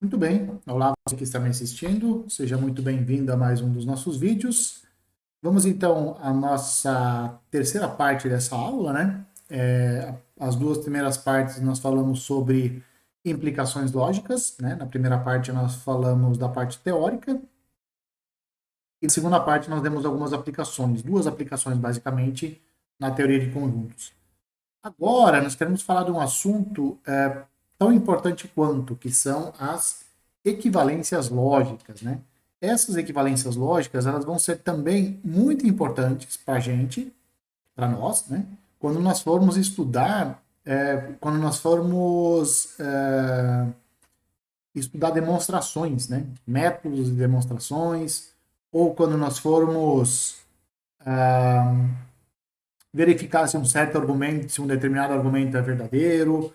Muito bem, olá você que está me assistindo, seja muito bem-vindo a mais um dos nossos vídeos. Vamos então à nossa terceira parte dessa aula, né? As duas primeiras partes nós falamos sobre implicações lógicas, né? Na primeira parte nós falamos da parte teórica e na segunda parte nós demos algumas aplicações, duas aplicações basicamente na teoria de conjuntos. Agora nós queremos falar de um assunto tão importante quanto, que são as equivalências lógicas, né? Essas equivalências lógicas, elas vão ser também muito importantes para a gente, para nós, né? Quando nós formos estudar, quando nós formos estudar demonstrações, né? Métodos de demonstrações, ou quando nós formos verificar se um certo argumento, se um determinado argumento é verdadeiro,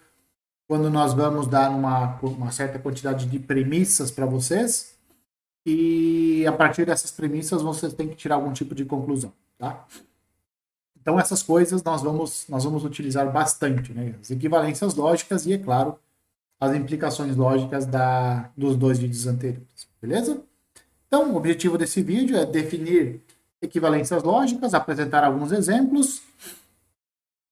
quando nós vamos dar uma certa quantidade de premissas para vocês, e a partir dessas premissas vocês têm que tirar algum tipo de conclusão, tá? Então essas coisas nós vamos utilizar bastante, né? As equivalências lógicas e, é claro, as implicações lógicas dos dois vídeos anteriores, beleza? Então, o objetivo desse vídeo é definir equivalências lógicas, apresentar alguns exemplos.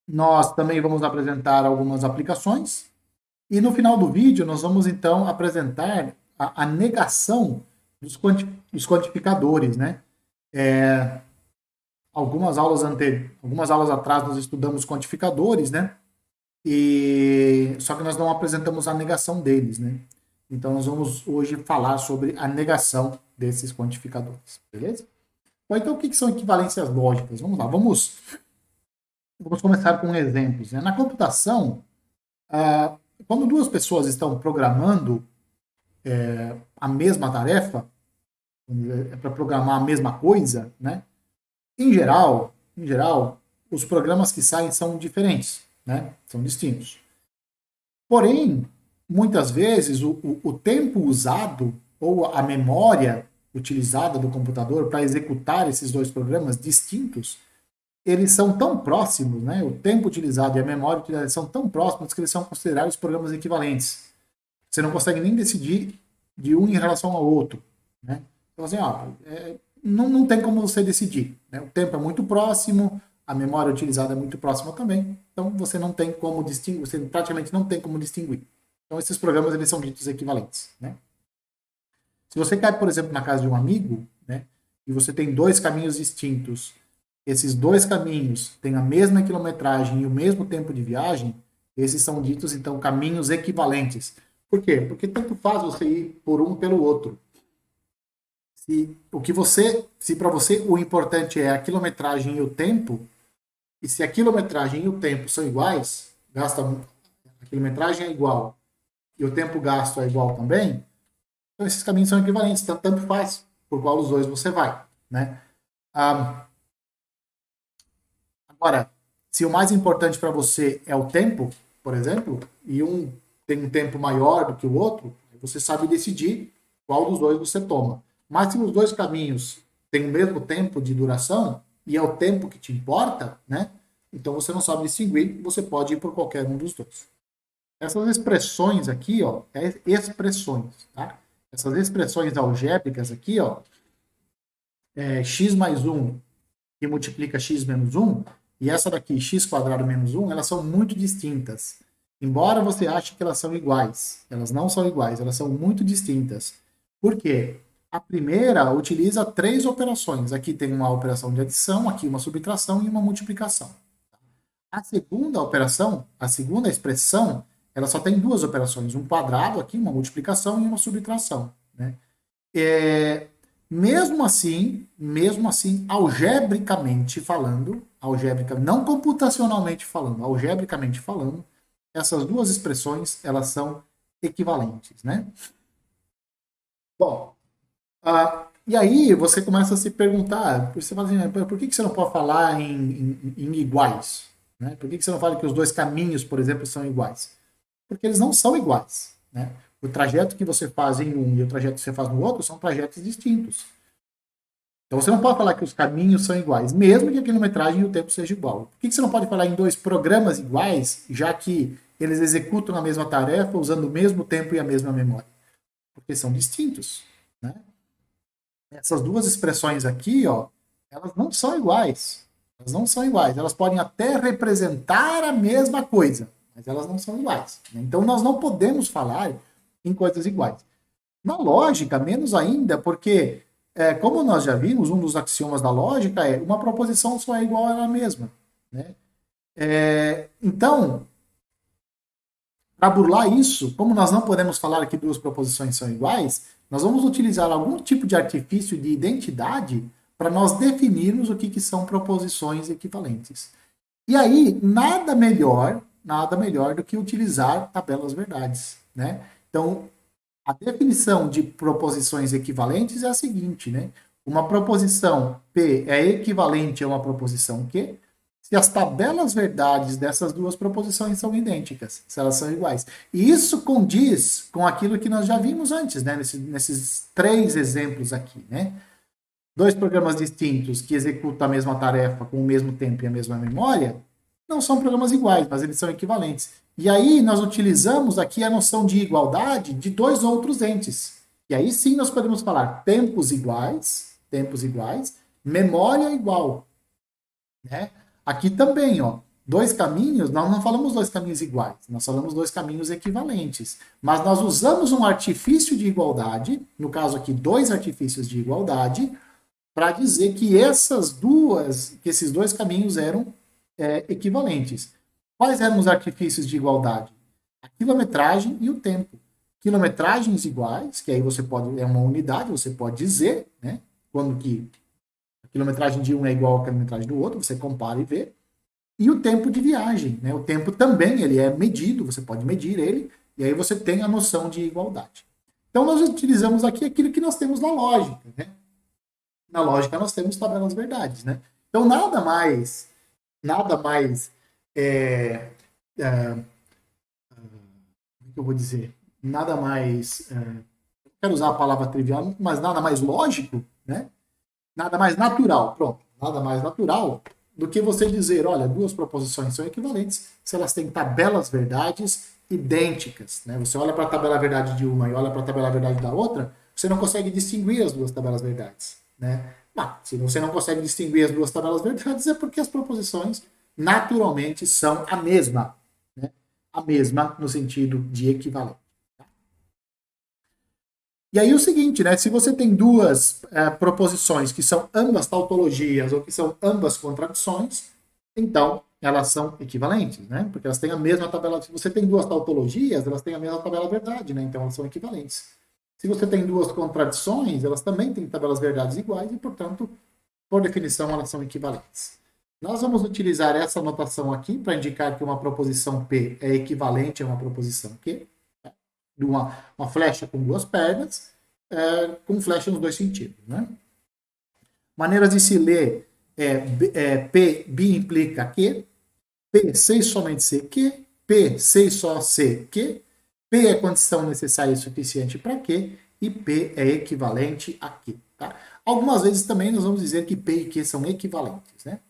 Nós também vamos apresentar algumas aplicações. E no final do vídeo, nós vamos então apresentar a negação dos quantificadores, né? Algumas aulas atrás nós estudamos quantificadores, né? Só que nós não apresentamos a negação deles, né? Então nós vamos hoje falar sobre a negação desses quantificadores, beleza? Bom, então o que são equivalências lógicas? Vamos lá, vamos começar com exemplos, né? Na computação, quando duas pessoas estão programando a mesma tarefa, para programar a mesma coisa, né? Em geral, os programas que saem são diferentes, né? São distintos. Porém, muitas vezes o tempo usado ou a memória utilizada do computador para executar esses dois programas distintos, eles são tão próximos, né? O tempo utilizado e a memória utilizada são tão próximos que eles são considerados programas equivalentes. Você não consegue nem decidir de um em relação ao outro, né? Então, assim, não tem como você decidir, né? O tempo é muito próximo, a memória utilizada é muito próxima também, então você não tem como distinguir, você praticamente não tem como distinguir. Então, esses programas, eles são ditos equivalentes, né? Se você cai, por exemplo, na casa de um amigo, né, e você tem dois caminhos distintos, esses dois caminhos têm a mesma quilometragem e o mesmo tempo de viagem, esses são ditos, então, caminhos equivalentes. Por quê? Porque tanto faz você ir por um pelo outro. Se para você o importante é a quilometragem e o tempo, e se a quilometragem e o tempo são iguais, a quilometragem é igual e o tempo gasto é igual também, então esses caminhos são equivalentes, tanto faz por qual dos dois você vai, né? Agora, se o mais importante para você é o tempo, por exemplo, e um tem um tempo maior do que o outro, você sabe decidir qual dos dois você toma. Mas se os dois caminhos têm o mesmo tempo de duração, e é o tempo que te importa, né? Então você não sabe distinguir, você pode ir por qualquer um dos dois. Essas expressões aqui, ó, expressões, tá? Essas expressões algébricas aqui, ó, x mais 1 que multiplica x menos 1, e essa daqui, x quadrado menos 1, elas são muito distintas. Embora você ache que elas são iguais, elas não são iguais, elas são muito distintas. Por quê? A primeira utiliza três operações. Aqui tem uma operação de adição, aqui uma subtração e uma multiplicação. A segunda operação, a segunda expressão, ela só tem duas operações, um quadrado aqui, uma multiplicação e uma subtração, né? Mesmo assim, não computacionalmente falando, algebricamente falando, essas duas expressões, elas são equivalentes, né? Bom, e aí você começa a se perguntar, você fala assim, por que você não pode falar em iguais? Né? Por que você não fala que os dois caminhos, por exemplo, são iguais? Porque eles não são iguais, né? O trajeto que você faz em um e o trajeto que você faz no outro são trajetos distintos. Então você não pode falar que os caminhos são iguais, mesmo que a quilometragem e o tempo seja igual. Por que você não pode falar em dois programas iguais, já que eles executam a mesma tarefa usando o mesmo tempo e a mesma memória? porque são distintos, né? Essas duas expressões aqui, ó, elas não são iguais. Elas não são iguais. Elas podem até representar a mesma coisa, mas elas não são iguais, né? Então, nós não podemos falar em coisas iguais. Na lógica, menos ainda, porque, como nós já vimos, um dos axiomas da lógica é uma proposição só é igual a ela mesma, né? Então, para burlar isso, como nós não podemos falar que duas proposições são iguais, nós vamos utilizar algum tipo de artifício de identidade para nós definirmos o que são proposições equivalentes. E aí, nada melhor do que utilizar tabelas verdades, né? Então, a definição de proposições equivalentes é a seguinte, né? Uma proposição P é equivalente a uma proposição Q se as tabelas verdades dessas duas proposições são idênticas, se elas são iguais. E isso condiz com aquilo que nós já vimos antes, né? Nesses três exemplos aqui, né? Dois programas distintos que executam a mesma tarefa com o mesmo tempo e a mesma memória não são programas iguais, mas eles são equivalentes. E aí nós utilizamos aqui a noção de igualdade de dois outros entes. E aí sim nós podemos falar tempos iguais, memória igual, né? Aqui também, ó, dois caminhos, nós não falamos dois caminhos iguais, nós falamos dois caminhos equivalentes. Mas nós usamos um artifício de igualdade, no caso aqui, dois artifícios de igualdade, para dizer que esses dois caminhos eram equivalentes. Quais eram os artifícios de igualdade? A quilometragem e o tempo. Quilometragens iguais, que aí você pode, é uma unidade, você pode dizer, né? Quando que a quilometragem de um é igual à quilometragem do outro, você compara e vê. E o tempo de viagem, né? O tempo também, ele é medido, você pode medir ele, e aí você tem a noção de igualdade. Então, nós utilizamos aqui aquilo que nós temos na lógica, né? Na lógica, nós temos tabelas verdades, né? Então, nada mais como que eu vou dizer? Nada mais, quero usar a palavra trivial, mas nada mais lógico, né? Nada mais natural, pronto. Nada mais natural do que você dizer, olha, duas proposições são equivalentes se elas têm tabelas verdades idênticas, né? Você olha para a tabela verdade de uma e olha para a tabela verdade da outra, você não consegue distinguir as duas tabelas verdades, né? Mas, se você não consegue distinguir as duas tabelas verdades, é porque as proposições naturalmente são a mesma, né? A mesma no sentido de equivalente. E aí o seguinte, né? Se você tem duas proposições que são ambas tautologias ou que são ambas contradições, então elas são equivalentes, né? Porque elas têm a mesma tabela. Se você tem duas tautologias, elas têm a mesma tabela verdade, né? Então elas são equivalentes. Se você tem duas contradições, elas também têm tabelas verdades iguais e, portanto, por definição, elas são equivalentes. Nós vamos utilizar essa notação aqui para indicar que uma proposição P é equivalente a uma proposição Q, né? De uma flecha com duas pernas, com flecha nos dois sentidos, né? Maneiras de se ler P, B implica Q, P, sei somente C, Q, P, sei só C, Q, P é condição necessária e suficiente para Q, e P é equivalente a Q, tá? Algumas vezes também nós vamos dizer que P e Q são equivalentes, né?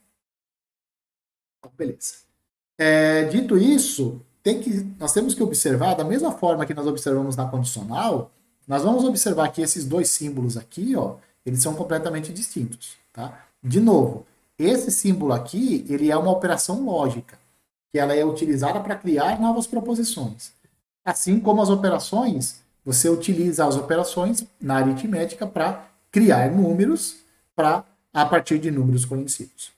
Beleza. Dito isso, nós temos que observar, da mesma forma que nós observamos na condicional, nós vamos observar que esses dois símbolos aqui, ó, eles são completamente distintos, tá? De novo, esse símbolo aqui, ele é uma operação lógica, que ela é utilizada para criar novas proposições. Assim como as operações, você utiliza as operações na aritmética para criar números a partir de números conhecidos.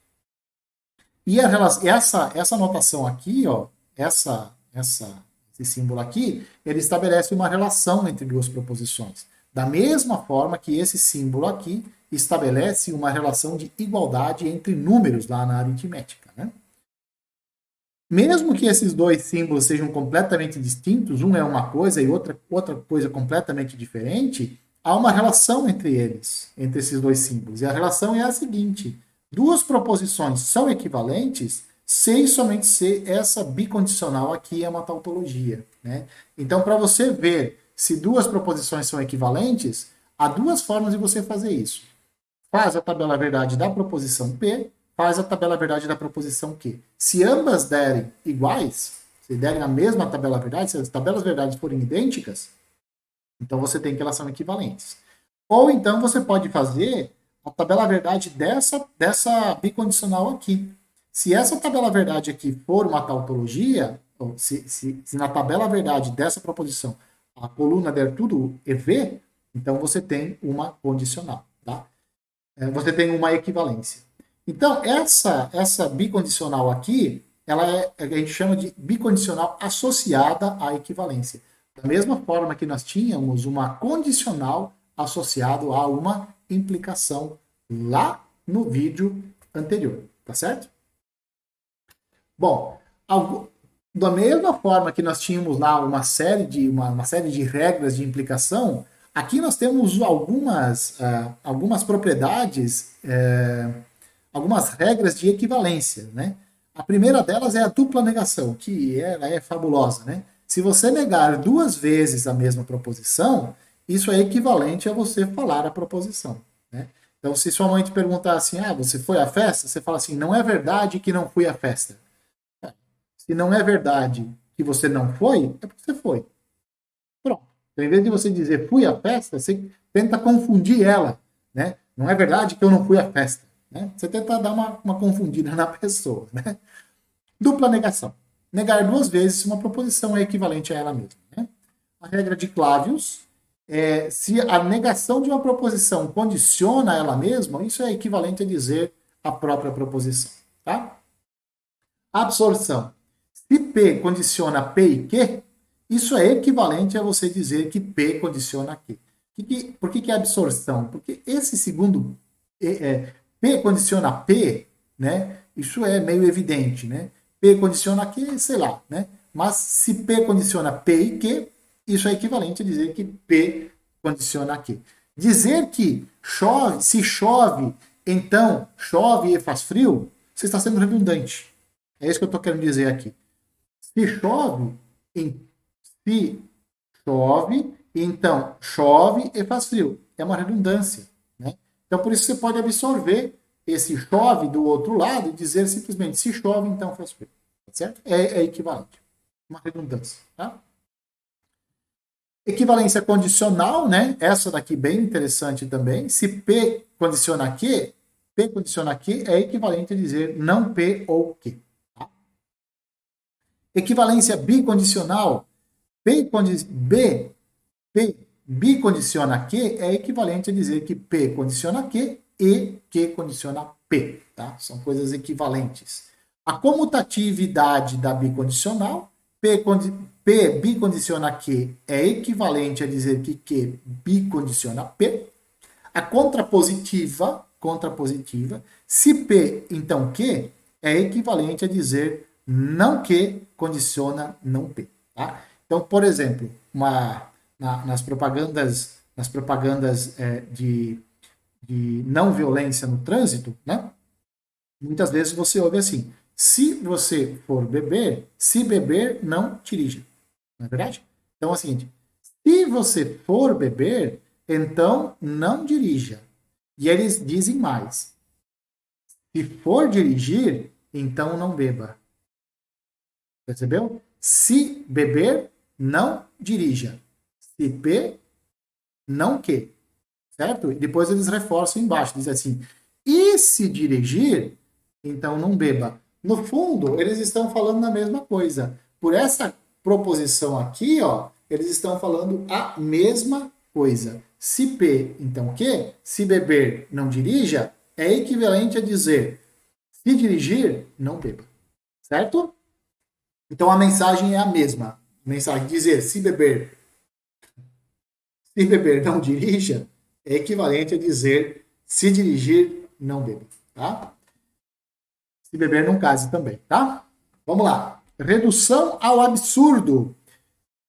E essa notação aqui, ó, esse símbolo aqui, ele estabelece uma relação entre duas proposições. Da mesma forma que esse símbolo aqui estabelece uma relação de igualdade entre números lá na aritmética, né? Mesmo que esses dois símbolos sejam completamente distintos, um é uma coisa e outra coisa completamente diferente, há uma relação entre eles, entre esses dois símbolos. E a relação é a seguinte: duas proposições são equivalentes se e somente se essa bicondicional aqui é uma tautologia, né? Então, para você ver se duas proposições são equivalentes, há duas formas de você fazer isso. Faz a tabela verdade da proposição P, faz a tabela verdade da proposição Q. Se ambas derem iguais, se derem a mesma tabela verdade, se as tabelas verdades forem idênticas, Então você tem que elas são equivalentes. Ou então você pode fazer a tabela verdade dessa bicondicional aqui. Se essa tabela verdade aqui for uma tautologia, ou se na tabela verdade dessa proposição a coluna der tudo EV, então você tem uma condicional, tá? Você tem uma equivalência. Então, essa bicondicional aqui, a gente chama de bicondicional associada à equivalência. Da mesma forma que nós tínhamos uma condicional associado a uma implicação lá no vídeo anterior, tá certo? Bom, da mesma forma que nós tínhamos lá uma série de regras de implicação, aqui nós temos algumas propriedades, algumas regras de equivalência, né? A primeira delas é a dupla negação, que ela é fabulosa, né? Se você negar duas vezes a mesma proposição, isso é equivalente a você falar a proposição, né? Então, se sua mãe te perguntar assim, você foi à festa? Você fala assim, não é verdade que não fui à festa. Se não é verdade que você não foi, é porque você foi. Pronto. Então, em vez de você dizer fui à festa, você tenta confundir ela, né? Não é verdade que eu não fui à festa, né? Você tenta dar uma confundida na pessoa, né? Dupla negação. Negar duas vezes uma proposição é equivalente a ela mesma, né? A regra de Clavius é se a negação de uma proposição condiciona ela mesma, isso é equivalente a dizer a própria proposição, tá? Absorção. Se P condiciona P e Q, isso é equivalente a você dizer que P condiciona Q. Por que é absorção? Porque esse segundo P condiciona P, né? Isso é meio evidente, né? P condiciona Q, sei lá, né? Mas se P condiciona P e Q, isso é equivalente a dizer que P condiciona Q. Dizer que chove, se chove, então chove e faz frio, você está sendo redundante. É isso que eu estou querendo dizer aqui. Se chove, então chove e faz frio. É uma redundância, né? Então, por isso você pode absorver esse chove do outro lado e dizer simplesmente se chove, então faz frio. Tá certo? É equivalente. Uma redundância, tá? Equivalência condicional, né? Essa daqui bem interessante também. Se P condiciona Q, P condiciona Q é equivalente a dizer não P ou Q. Tá? Equivalência bicondicional, P bicondiciona Q é equivalente a dizer que P condiciona Q e Q condiciona P. Tá? São coisas equivalentes. A comutatividade da bicondicional, P bicondiciona Q é equivalente a dizer que Q bicondiciona P. A contrapositiva, se P, então Q, é equivalente a dizer não Q condiciona não P. Tá? Então, por exemplo, nas propagandas de não violência no trânsito, né? Muitas vezes você ouve assim: se você for beber, se beber, não dirija. Não é verdade? Então é o seguinte: se você for beber, então não dirija. E eles dizem mais: se for dirigir, então não beba. Percebeu? Se beber, não dirija. Se P, não que. Certo? E depois eles reforçam embaixo, dizem assim: e se dirigir, então não beba. No fundo, eles estão falando a mesma coisa. Por essa proposição aqui, ó, eles estão falando a mesma coisa. Se P, então que? Se beber, não dirija, é equivalente a dizer: se dirigir, não beba. Certo? Então a mensagem é a mesma. A mensagem dizer: se beber, não dirija, é equivalente a dizer: se dirigir, não beba. Tá? Se beber, não case também, tá? Vamos lá. Redução ao absurdo.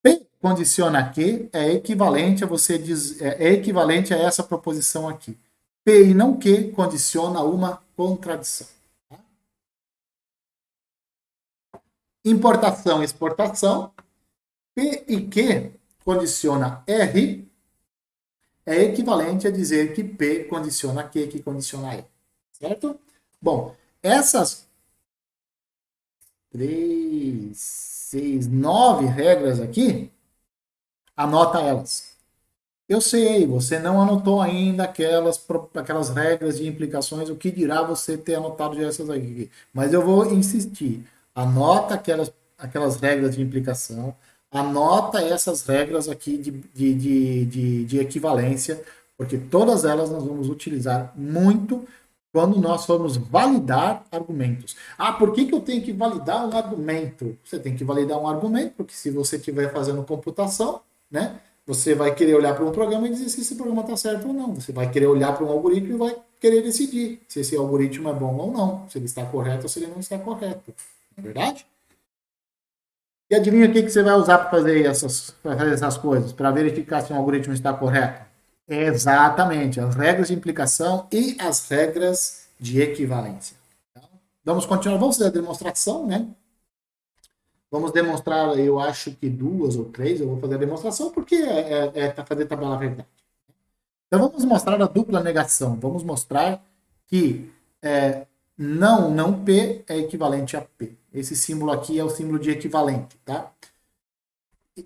P condiciona Q é equivalente a você é equivalente a essa proposição aqui. P e não Q condiciona uma contradição. Tá? Importação e exportação. P e Q condiciona R é equivalente a dizer que P condiciona Q, que condiciona R. Certo? Bom, essas 3, 6, 9 regras aqui, anota elas. Eu sei, você não anotou ainda aquelas regras de implicações, o que dirá você ter anotado já essas aqui. Mas eu vou insistir. Anota aquelas regras de implicação, anota essas regras aqui de equivalência, porque todas elas nós vamos utilizar muito quando nós formos validar argumentos. Ah, por que eu tenho que validar um argumento? Você tem que validar um argumento, porque se você estiver fazendo computação, né? Você vai querer olhar para um programa e dizer se esse programa está certo ou não. Você vai querer olhar para um algoritmo e vai querer decidir se esse algoritmo é bom ou não, se ele está correto ou se ele não está correto. Não é verdade? E adivinha o que você vai usar para fazer essas coisas, para verificar se um algoritmo está correto? Exatamente, as regras de implicação e as regras de equivalência. Então, vamos continuar, vamos fazer a demonstração, né? Vamos demonstrar, eu acho que 2 ou 3, eu vou fazer a demonstração porque é para fazer tabela verdade. Então vamos mostrar a dupla negação. Vamos mostrar que não P é equivalente a P. Esse símbolo aqui é o símbolo de equivalente, tá?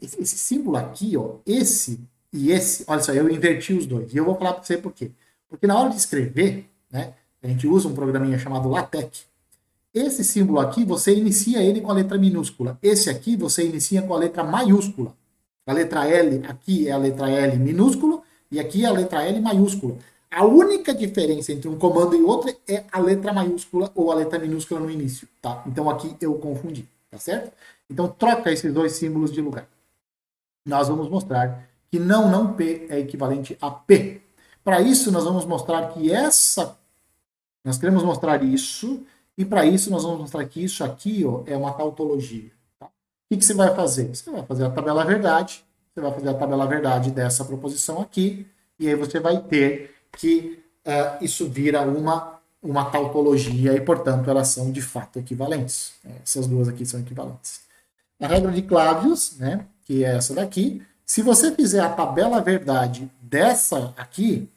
Esse símbolo aqui, ó, esse e esse, olha só, eu inverti os dois. E eu vou falar para você por quê. Porque na hora de escrever, né, a gente usa um programinha chamado LaTeX. Esse símbolo aqui, você inicia ele com a letra minúscula. Esse aqui, você inicia com a letra maiúscula. A letra L aqui é a letra L minúscula e aqui é a letra L maiúscula. A única diferença entre um comando e outro é a letra maiúscula ou a letra minúscula no início, tá? Então aqui eu confundi, tá certo? Então troca esses dois símbolos de lugar. Nós vamos mostrar que não P é equivalente a P. Para isso, nós vamos mostrar que nós queremos mostrar isso, e para isso nós vamos mostrar que isso aqui, ó, é uma tautologia. Tá? O que você vai fazer? Você vai fazer a tabela verdade, você vai fazer a tabela verdade dessa proposição aqui, e aí você vai ter que isso vira uma tautologia, e portanto elas são de fato equivalentes. Essas duas aqui são equivalentes. A regra de Clavius, né, que é essa daqui, se você fizer a tabela verdade dessa aqui,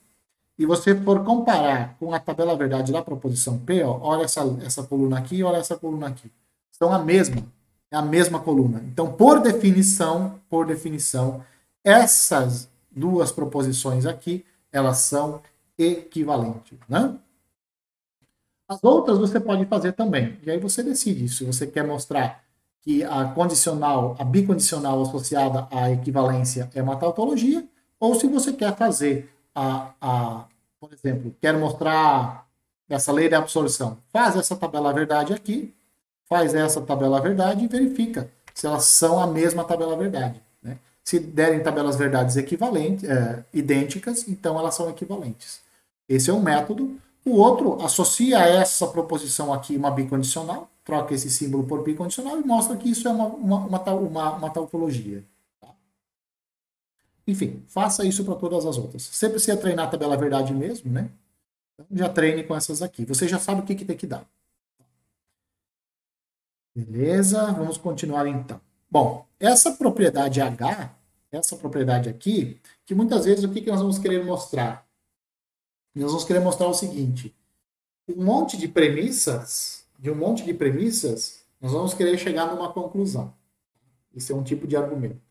e você for comparar com a tabela verdade da proposição P, ó, olha essa coluna aqui, olha essa coluna aqui. São é a mesma coluna. Então, por definição, essas duas proposições aqui, elas são equivalentes, né? As outras você pode fazer também. E aí você decide se você quer mostrar que a bicondicional associada à equivalência é uma tautologia, ou se você quer fazer por exemplo, quero mostrar essa lei de absorção. Faz essa tabela verdade aqui, faz essa tabela verdade e verifica se elas são a mesma tabela verdade. Né? Se derem tabelas verdades equivalentes, idênticas, então elas são equivalentes. Esse é um método. O outro associa a essa proposição aqui uma bicondicional, troca esse símbolo por bicondicional e mostra que isso é uma tautologia. Tá? Enfim, faça isso para todas as outras. Você precisa treinar a tabela verdade mesmo, né? Então, já treine com essas aqui. Você já sabe o que tem que dar. Beleza? Vamos continuar então. Bom, essa propriedade H, essa propriedade aqui, que muitas vezes o que nós vamos querer mostrar? Nós vamos querer mostrar o seguinte: de um monte de premissas, nós vamos querer chegar numa conclusão. Isso é um tipo de argumento.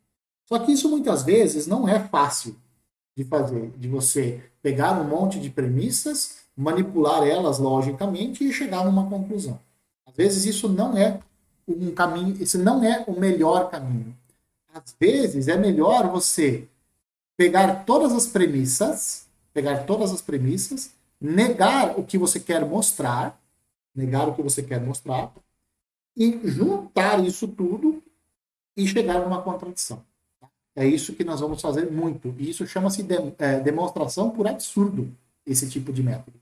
Só que isso muitas vezes não é fácil de fazer, de você pegar um monte de premissas, manipular elas logicamente e chegar numa conclusão. Às vezes isso não é um caminho, isso não é o melhor caminho. Às vezes é melhor você pegar todas as premissas, negar o que você quer mostrar, e juntar isso tudo e chegar numa contradição. É isso que nós vamos fazer muito. E isso chama-se demonstração por absurdo, esse tipo de método.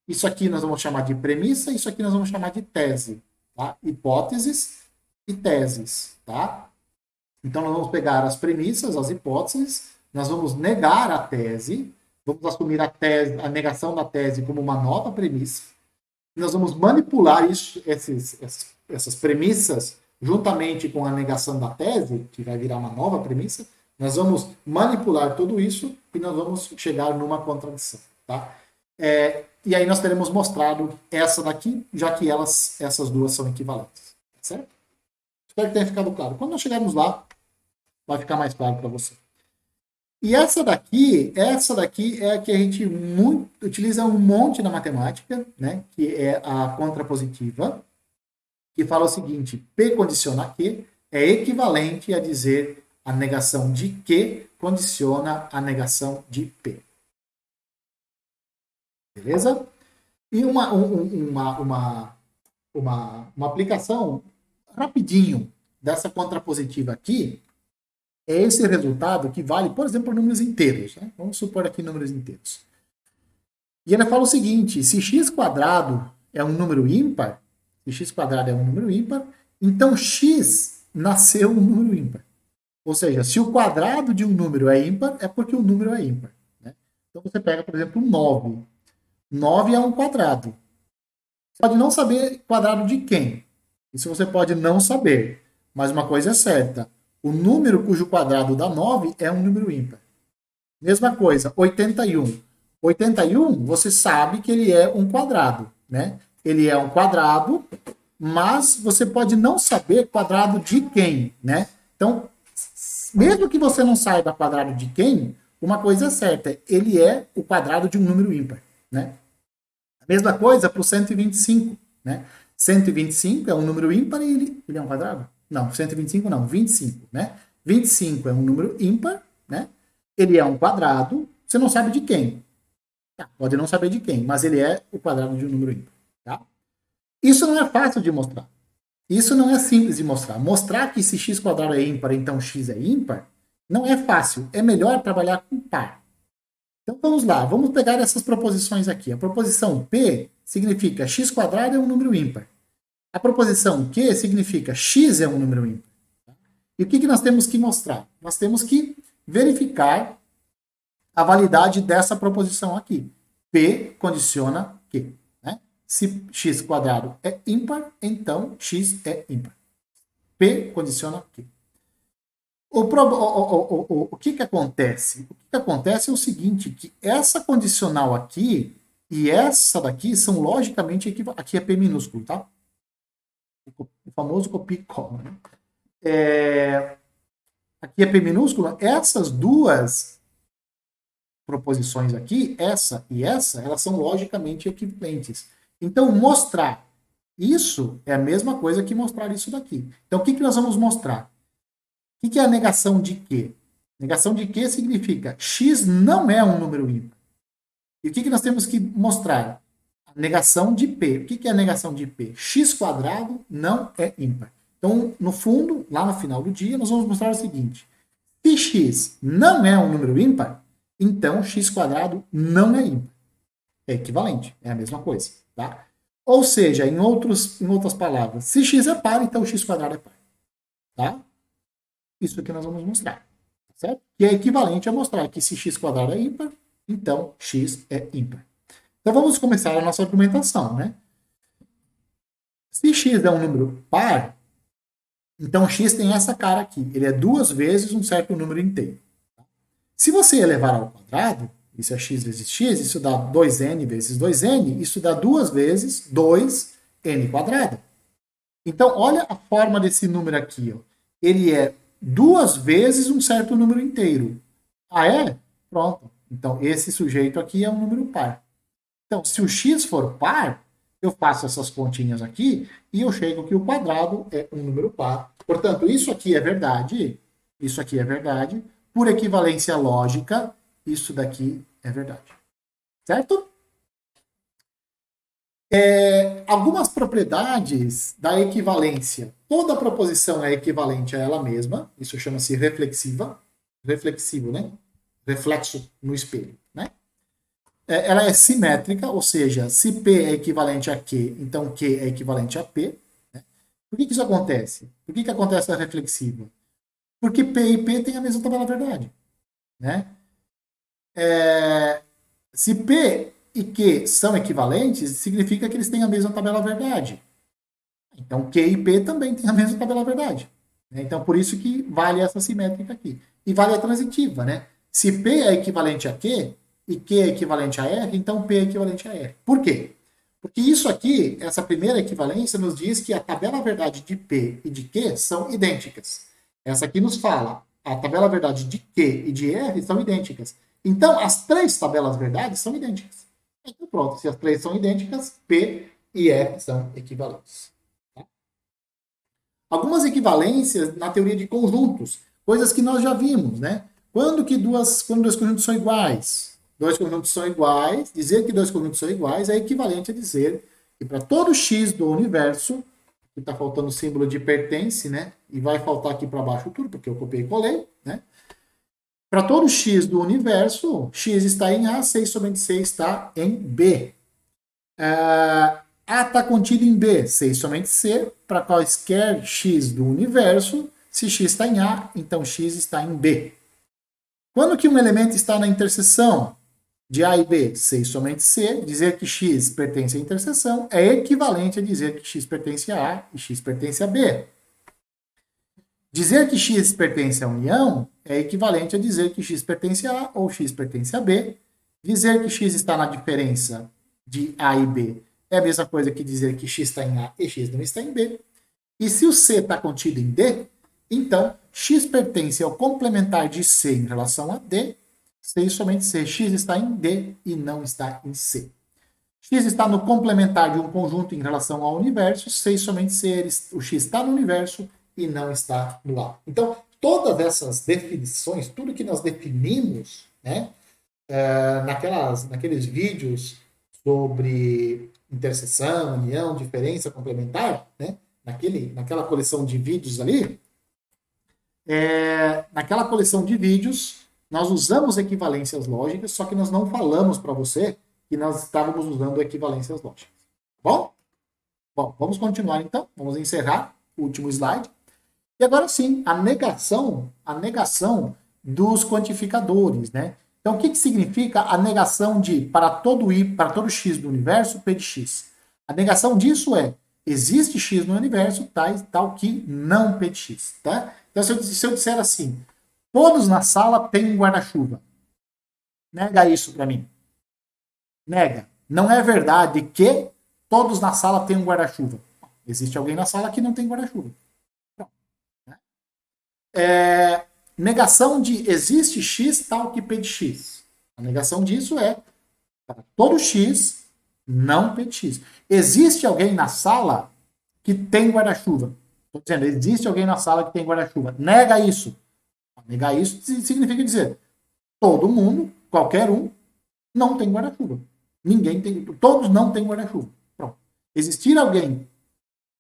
Isso aqui nós vamos chamar de premissa, isso aqui nós vamos chamar de tese. Tá? Hipóteses e teses. Tá? Então nós vamos pegar as premissas, as hipóteses, nós vamos negar a tese, vamos assumir a negação da tese como uma nova premissa, nós vamos manipular essas premissas juntamente com a negação da tese, que vai virar uma nova premissa, nós vamos manipular tudo isso e nós vamos chegar numa contradição. Tá? E aí nós teremos mostrado essa daqui, já que essas duas são equivalentes. Certo? Espero que tenha ficado claro. Quando nós chegarmos lá, vai ficar mais claro para você. E essa daqui é a que a gente utiliza um monte na matemática, né? Que é a contrapositiva, que fala o seguinte: P condiciona Q é equivalente a dizer a negação de Q condiciona a negação de P. Beleza? E uma aplicação rapidinho dessa contrapositiva aqui é esse resultado que vale, por exemplo, números inteiros. Né? Vamos supor aqui números inteiros. E ela fala o seguinte: se x quadrado é um número ímpar, se x quadrado é um número ímpar, então x nasceu um número ímpar. Ou seja, se o quadrado de um número é ímpar, é porque o número é ímpar. Né? Então você pega, por exemplo, 9. 9 é um quadrado. Você pode não saber quadrado de quem. Isso você pode não saber. Mas uma coisa é certa: o número cujo quadrado dá 9 é um número ímpar. Mesma coisa, 81. 81, você sabe que ele é um quadrado, né? Ele é um quadrado, mas você pode não saber quadrado de quem, né? Então, mesmo que você não saiba quadrado de quem, uma coisa é certa: ele é o quadrado de um número ímpar, né? A mesma coisa para o 125, né? 125 é um número ímpar e ele é um quadrado? Não, 125 não, 25, né? 25 é um número ímpar, né? Ele é um quadrado, você não sabe de quem. Tá, pode não saber de quem, mas ele é o quadrado de um número ímpar. Tá? Isso não é fácil de mostrar. Isso não é simples de mostrar. Mostrar que se x quadrado é ímpar, então x é ímpar, não é fácil. É melhor trabalhar com par. Então vamos lá, vamos pegar essas proposições aqui. A proposição P significa x quadrado é um número ímpar. A proposição Q significa x é um número ímpar. E o que nós temos que mostrar? Nós temos que verificar a validade dessa proposição aqui. P condiciona Q. Né? Se x quadrado é ímpar, então x é ímpar. P condiciona Q. O que acontece? O que acontece é o seguinte, que essa condicional aqui e essa daqui são logicamente equivalentes. Aqui é P minúsculo, tá? O famoso copia e cola. Né? Aqui é P minúsculo. Essas duas proposições aqui, essa e essa, elas são logicamente equivalentes. Então, mostrar isso é a mesma coisa que mostrar isso daqui. Então, o que nós vamos mostrar? O que é a negação de Q? Negação de Q significa x não é um número ímpar. E o que nós temos que mostrar? A negação de P. O que é a negação de P? X quadrado não é ímpar. Então, no fundo, lá no final do dia, nós vamos mostrar o seguinte: se x não é um número ímpar, então x quadrado não é ímpar. É equivalente, é a mesma coisa. Tá? Ou seja, em outras palavras, se x é par, então x quadrado é par. Tá? Isso que nós vamos mostrar. Certo? Que é equivalente a mostrar que se x quadrado é ímpar, então x é ímpar. Então vamos começar a nossa argumentação, né? Se x é um número par, então x tem essa cara aqui. Ele é 2 vezes um certo número inteiro. Se você elevar ao quadrado, isso é x vezes x, isso dá 2n vezes 2n, isso dá 2 vezes 2n quadrado. Então, olha a forma desse número aqui. Ó. Ele é 2 vezes um certo número inteiro. Ah, é? Pronto. Então, esse sujeito aqui é um número par. Então, se o x for par, eu faço essas continhas aqui e eu chego que o quadrado é um número par. Portanto, isso aqui é verdade, isso aqui é verdade. Por equivalência lógica, isso daqui é verdade. Certo? Algumas propriedades da equivalência. Toda proposição é equivalente a ela mesma. Isso chama-se reflexiva. Reflexivo, né? Reflexo no espelho, né? Ela é simétrica, ou seja, se P é equivalente a Q, então Q é equivalente a P. Né? Por que isso acontece? Por que acontece a reflexiva? Porque P e P têm a mesma tabela verdade. Né? Se P e Q são equivalentes, significa que eles têm a mesma tabela verdade. Então, Q e P também têm a mesma tabela verdade. Né? Então, por isso que vale essa simétrica aqui. E vale a transitiva, né? Se P é equivalente a Q e Q é equivalente a R, então P é equivalente a R. Por quê? Porque isso aqui, essa primeira equivalência, nos diz que a tabela verdade de P e de Q são idênticas. Essa aqui nos fala, a tabela verdade de Q e de R são idênticas. Então, as três tabelas verdades são idênticas. Então, pronto, se as três são idênticas, P e R são equivalentes. Tá? Algumas equivalências na teoria de conjuntos, coisas que nós já vimos, né? Quando dois conjuntos são iguais? Dois conjuntos são iguais, dizer que dois conjuntos são iguais é equivalente a dizer que para todo x do universo, que está faltando o símbolo de pertence, né? E vai faltar aqui para baixo tudo, porque eu copiei e colei, né? Para todo x do universo, x está em A, 6 somente C está em B. A está contido em B, 6 somente C. Para quaisquer x do universo, se x está em A, então x está em B. Quando que um elemento está na interseção de A e B, 6 somente C, dizer que x pertence à interseção é equivalente a dizer que x pertence a A e x pertence a B. Dizer que x pertence à união é equivalente a dizer que x pertence a A ou x pertence a B. Dizer que x está na diferença de A e B é a mesma coisa que dizer que x está em A e x não está em B. E se o C está contido em D, então x pertence ao complementar de C em relação a D, C e somente C. X está em D e não está em C. X está no complementar de um conjunto em relação ao universo, C e somente C. O X está no universo e não está no A. Então, todas essas definições, tudo que nós definimos, né, naqueles vídeos sobre interseção, união, diferença, complementar, né, naquela coleção de vídeos ali, naquela coleção de vídeos, nós usamos equivalências lógicas, só que nós não falamos para você que nós estávamos usando equivalências lógicas. Tá bom? Bom, vamos continuar então, vamos encerrar o último slide. E agora sim, a negação dos quantificadores, né? Então, o que significa a negação de para todo x do universo, P de x? A negação disso é, existe x no universo, tal que não P de x, tá? Então, se eu disser assim, todos na sala têm um guarda-chuva. Nega isso para mim. Nega. Não é verdade que todos na sala têm um guarda-chuva. Existe alguém na sala que não tem guarda-chuva. Negação de existe x tal que P de x. A negação disso é para todo x, não P de x. Existe alguém na sala que tem guarda-chuva. Estou dizendo, existe alguém na sala que tem guarda-chuva. Nega isso. Negar isso significa dizer todo mundo, qualquer um, não tem guarda-chuva. Ninguém tem, todos não têm guarda-chuva. Pronto. Existir alguém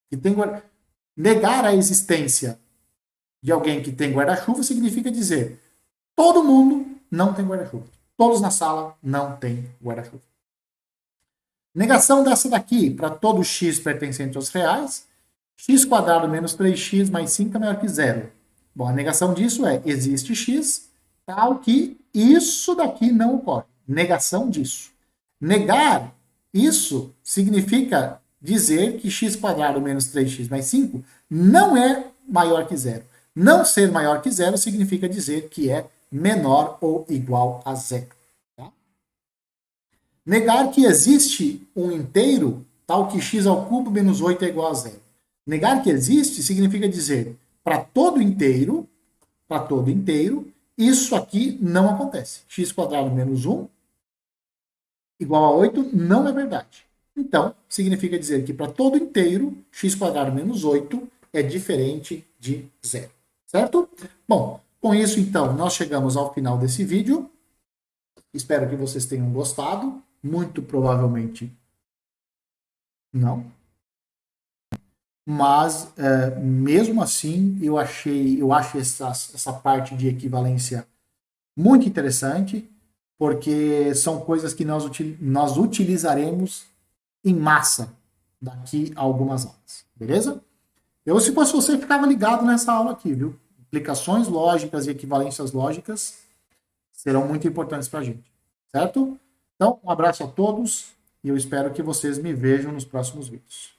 que tem guarda-chuva, negar a existência de alguém que tem guarda-chuva significa dizer todo mundo não tem guarda-chuva. Todos na sala não têm guarda-chuva. Negação dessa daqui, para todo x pertencente aos reais, x² menos 3x mais 5 é maior que zero. Bom, a negação disso é, existe x, tal que isso daqui não ocorre. Negação disso. Negar isso significa dizer que x² menos 3x mais 5 não é maior que zero. Não ser maior que zero significa dizer que é menor ou igual a zero. Tá? Negar que existe um inteiro tal que x³ menos 8 é igual a zero. Negar que existe significa dizer para todo inteiro, isso aqui não acontece. x² menos 1 igual a 8 não é verdade. Então, significa dizer que para todo inteiro, x² menos 8 é diferente de zero. Certo? Bom, com isso, então, nós chegamos ao final desse vídeo. Espero que vocês tenham gostado. Muito provavelmente não. Mas, mesmo assim, eu acho essa parte de equivalência muito interessante, porque são coisas que nós utilizaremos em massa daqui a algumas aulas. Beleza? Eu, se fosse você, ficava ligado nessa aula aqui, viu? Implicações lógicas e equivalências lógicas serão muito importantes para a gente, certo? Então, um abraço a todos e eu espero que vocês me vejam nos próximos vídeos.